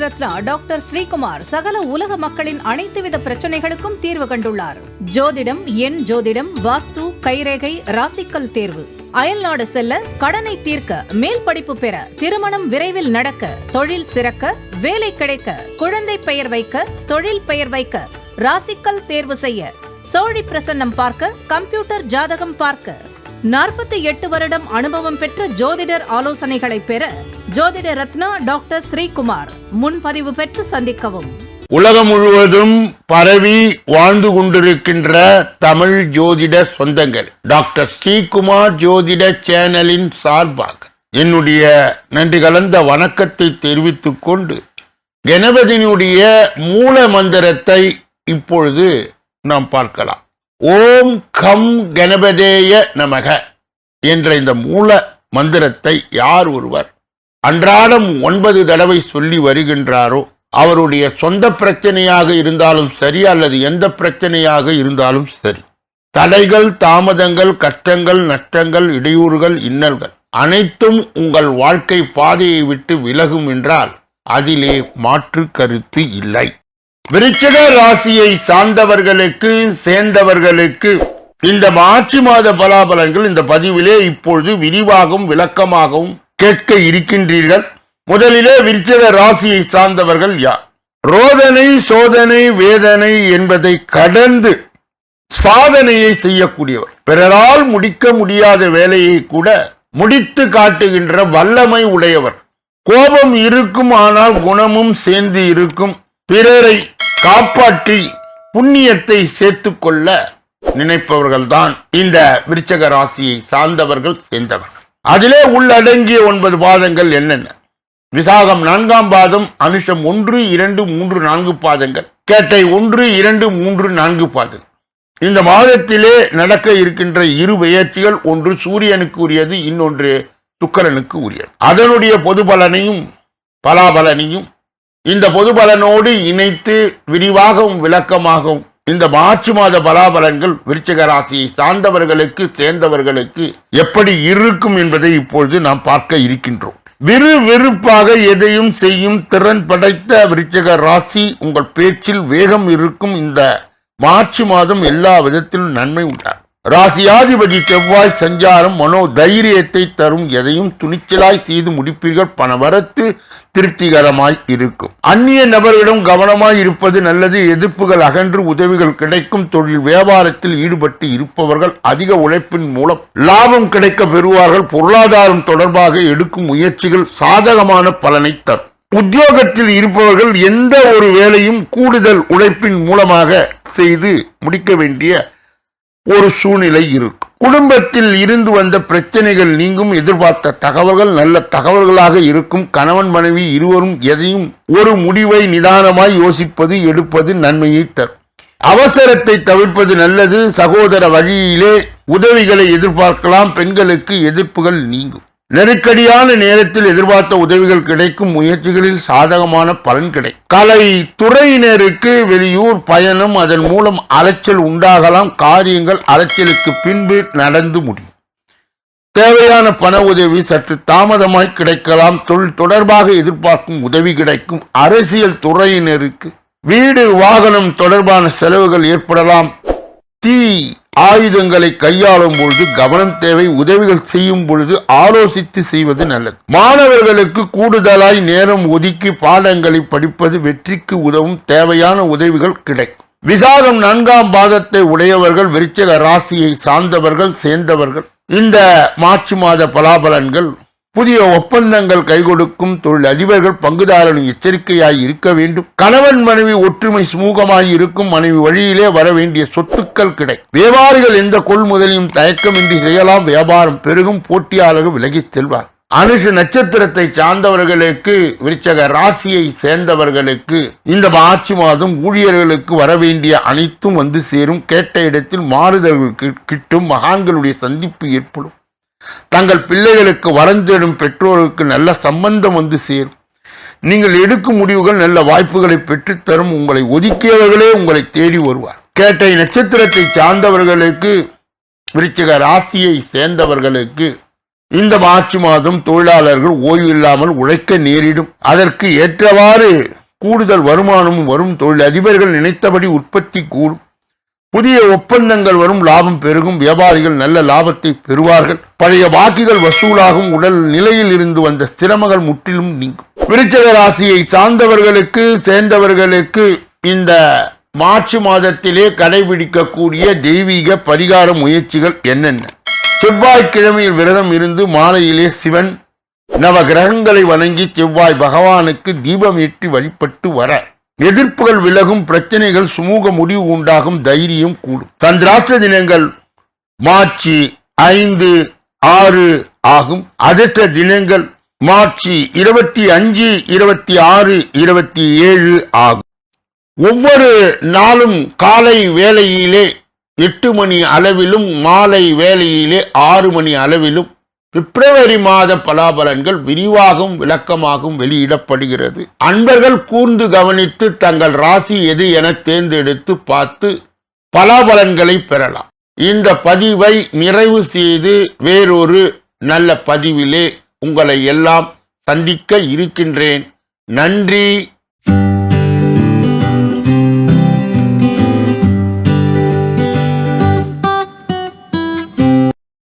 Ratna doctor Sreekumar சகல உலக மக்களின் அனைத்து வித பிரச்சனைகளுக்கும் தீர்வு கண்டுள்ளார். ஜோதிடம், எண் ஜோதிடம், வாஸ்து, கைரேகை, ராசிக்கல் தேர்வு, அயல்நாடு செல்ல, கடனை தீர்க்க, மேல் படிப்பு பெற, திருமணம் விரைவில் நடக்க, தொழில் சிறக்க, வேலை கிடைக்க, குழந்தை பெயர் வைக்க, தொழில் பெயர் வைக்க, ராசிக்கல் தேர்வு செய்ய, சோழி பிரசன்னம் பார்க்க, கம்ப்யூட்டர் ஜாதகம் பார்க்க, 48 வருடம் அனுபவம் பெற்ற ஜோதிடர் ஆலோசனைகளை பெற ஜோதிட ரத்னா டாக்டர் ஸ்ரீகுமார் முன்பதிவு பெற்று சந்திக்கவும். உலகம் முழுவதும் பரவி வாழ்ந்து கொண்டிருக்கின்ற தமிழ் ஜோதிட சொந்தங்கள், டாக்டர் ஸ்ரீகுமார் ஜோதிட சேனலின் சார்பாக என்னுடைய நன்றி கலந்த வணக்கத்தை தெரிவித்துக் கொண்டு கணபதியினுடைய மூல மந்திரத்தை இப்பொழுது நாம் பார்க்கலாம். ஓம் கம் கணபதேய நமக என்ற இந்த மூல மந்திரத்தை யார் ஒருவர் அன்றாடம் 9 தடவை சொல்லி வருகின்றாரோ அவருடைய சொந்த பிரச்சனையாக இருந்தாலும் சரி அல்லது எந்த பிரச்சனையாக இருந்தாலும் சரி, தடைகள், தாமதங்கள், கஷ்டங்கள், நஷ்டங்கள், இடையூறுகள், இன்னல்கள் அனைத்தும் உங்கள் வாழ்க்கை பாதையை விட்டு விலகும் என்றால் அதிலே மாற்று கருத்து இல்லை. விருச்சிக ராசியை சார்ந்தவர்களுக்கு சேர்ந்தவர்களுக்கு இந்த மார்ச் மாத பலாபலன்கள் இந்த பதிவிலே இப்பொழுது விரிவாகவும் விளக்கமாகவும் கேட்க இருக்கின்றீர்கள். முதலிலே விருச்சிக ராசியை சார்ந்தவர்கள் யார்? ரோதனை, சோதனை, வேதனை என்பதை கடந்து சாதனையை செய்யக்கூடியவர், பிறரால் முடிக்க முடியாத வேலையை கூட முடித்து காட்டுகின்ற வல்லமை உடையவர். கோபம் இருக்கும், ஆனால் குணமும் சேர்ந்து இருக்கும். பிறரை காப்பாற்றி புண்ணியத்தை சேர்த்துக்கொள்ள நினைப்பவர்கள் தான் இந்த விருச்சிக ராசியை சார்ந்தவர்கள் சேர்ந்தவர்கள். அதிலே உள்ளடங்கிய 9 பாதங்கள் என்னென்ன? விசாகம் 4ஆம் பாதம், அனுஷம் 1, 2, 3, 4 பாதங்கள், கேட்டை 1, 2, 3, 4 பாதங்கள். இந்த மாதத்திலே நடக்க இருக்கின்ற 2 பெயர்ச்சிகள், ஒன்று சூரியனுக்கு உரியது, இன்னொன்று சுக்கிரனுக்கு உரியது. அதனுடைய பொது பலனையும் பலாபலனையும் இந்த பொது பலனோடு இணைத்து விரிவாகவும் விளக்கமாகவும் இந்த மார்ச் மாத பலாபலன்கள் விருச்சிக ராசியை சார்ந்தவர்களுக்கு சேர்ந்தவர்களுக்கு எப்படி இருக்கும் என்பதை இப்பொழுது நாம் பார்க்க இருக்கின்றோம். விறுவிறுப்பாக எதையும் செய்யும் திறன் படைத்த விருச்சிக ராசி, உங்கள் பேச்சில் வேகம் இருக்கும். இந்த மார்ச் மாதம் எல்லா விதத்திலும் நன்மை உண்டாகும். ராசியாதிபதி செவ்வாய் சஞ்சாரம் மனோ தைரியத்தை தரும். எதையும் துணிச்சலாய் செய்து முடிப்பீர்கள். பணவரத்து திருப்திகரமாய் இருக்கும். அந்நிய நபர்களிடம் கவனமாய் இருப்பது நல்லது. எதிர்ப்புகள் அகன்று உதவிகள் கிடைக்கும். தொழில் வியாபாரத்தில் ஈடுபட்டு இருப்பவர்கள் அதிக உழைப்பின் மூலம் லாபம் கிடைக்க பெறுவார்கள். பொருளாதாரம் தொடர்பாக எடுக்கும் முயற்சிகள் சாதகமான பலனை தரும். உத்தியோகத்தில் இருப்பவர்கள் எந்த ஒரு வேலையும் கூடுதல் உழைப்பின் மூலமாக செய்து முடிக்க வேண்டிய ஒரு சூழ்நிலை இருக்கும். குடும்பத்தில் இருந்து வந்த பிரச்சனைகள் நீங்கும். எதிர்பார்த்த தகவல்கள் நல்ல தகவல்களாக இருக்கும். கணவன் மனைவி இருவரும் எதையும் ஒரு முடிவை நிதானமாய் யோசிப்பது எடுப்பது நன்மையை தரும். அவசரத்தை தவிர்ப்பது நல்லது. சகோதர வழியிலே உதவிகளை எதிர்பார்க்கலாம். பெண்களுக்கு எதிர்ப்புகள் நீங்கும். நெருக்கடியான நேரத்தில் எதிர்பார்த்த உதவிகள் கிடைக்கும். முயற்சிகளில் சாதகமான பலன் கிடைக்கும். கலை துறையினருக்கு வெளியூர் பயணம், அதன் மூலம் அலைச்சல் உண்டாகலாம். காரியங்கள் அலைச்சலுக்கு பின்பு நடந்து முடியும். தேவையான பண உதவி சற்று தாமதமாய் கிடைக்கலாம். தொழில் தொடர்பாக எதிர்பார்க்கும் உதவி கிடைக்கும். அரசியல் துறையினருக்கு வீடு வாகனம் தொடர்பான செலவுகள் ஏற்படலாம். தீ ஆயுதங்களை கையாளும் பொழுது கவனம் தேவை. உதவிகள் செய்யும் பொழுது ஆலோசித்து செய்வது நல்லது. மாணவர்களுக்கு கூடுதலாய் நேரம் ஒதுக்கி பாடங்களை படிப்பது வெற்றிக்கு உதவும். தேவையான உதவிகள் கிடைக்கும். விசாகம் 4ஆம் பாதத்தை உடையவர்கள், விருச்சிக ராசியை சார்ந்தவர்கள் சேர்ந்தவர்கள் இந்த மார்ச் மாத பலாபலன்கள் புதிய ஒப்பந்தங்கள் கை கொடுக்கும். தொழில் அதிபர்கள் பங்குதாரர்கள் எச்சரிக்கையாய் இருக்க வேண்டும். கணவன் மனைவி ஒற்றுமை சுமூகமாய் இருக்கும். மனைவி வழியிலே வர வேண்டிய சொத்துக்கள் கிடைக்கும். வியாபாரிகள் எந்த கொள்முதலையும் தயக்கமின்றி செய்யலாம். வியாபாரம் பெருகும். போட்டியாளர்கள் விலகிச் செல்வார். அனுஷ நட்சத்திரத்தை சார்ந்தவர்களுக்கு, விருச்சிக ராசியை சேர்ந்தவர்களுக்கு இந்த மார்ச் மாதம் ஊழியர்களுக்கு வர வேண்டிய அனைத்தும் வந்து சேரும். கேட்ட இடத்தில் மாறுதல்கள் கிட்டும். மகான்களுடைய சந்திப்பு ஏற்படும். தங்கள் பிள்ளைகளுக்கு வரந்தேடும் பெற்றோருக்கு நல்ல சம்பந்தம் வந்து சேரும். நீங்கள் எடுக்கும் முடிவுகள் நல்ல வாய்ப்புகளை பெற்றுத்தரும். உங்களை ஒதுக்கியவர்களே உங்களை தேடி வருவார். கேட்டை நட்சத்திரத்தை சார்ந்தவர்களுக்கு, விருச்சிக ராசியை சேர்ந்தவர்களுக்கு இந்த மார்ச் மாதம் தொழிலாளர்கள் ஓய்வு இல்லாமல் உழைக்க நேரிடும். அதற்கு ஏற்றவாறு கூடுதல் வருமானமும் வரும். தொழில் அதிபர்கள் நினைத்தபடி உற்பத்தி கூடும். புதிய ஒப்பந்தங்கள் வரும். லாபம் பெருகும். வியாபாரிகள் நல்ல லாபத்தை பெறுவார்கள். பழைய பாக்கிகள் வசூலாகும். உடல் நிலையில் இருந்து வந்த சிரமங்கள் முற்றிலும் நீங்கும். விருச்சிக ராசியை சேர்ந்தவர்களுக்கு இந்த மார்ச் மாதத்திலே கடைபிடிக்கக்கூடிய தெய்வீக பரிகார முயற்சிகள் என்னென்ன? செவ்வாய்க்கிழமையில் விரதம் இருந்து மாலையிலே சிவன் நவ கிரகங்களை வணங்கி செவ்வாய் பகவானுக்கு தீபம் ஏற்றி வழிபட்டு வர எதிர்ப்புகள் விலகும். பிரச்சனைகள் சுமூக முடிவு உண்டாகும். தைரியம் கூடும். சந்திராஷ்ட தினங்கள் மார்ச் 5, 6 ஆகும். அதிர்ஷ்ட தினங்கள் மார்ச் 25, 26, 27 ஆகும். ஒவ்வொரு நாளும் காலை வேளையிலே 8 மணி அளவிலும் மாலை வேளையிலே 6 மணி அளவிலும் பிப்ரவரி மாத பலாபலன்கள் விரிவாகவும் விளக்கமாகவும் வெளியிடப்படுகிறது. அன்பர்கள் கூர்ந்து கவனித்து தங்கள் ராசி எது என தேர்ந்தெடுத்து பார்த்து பலாபலன்களை பெறலாம். இந்த பதிவை நிறைவு செய்து வேறொரு நல்ல பதிவிலே உங்களை எல்லாம் சந்திக்க இருக்கின்றேன். நன்றி.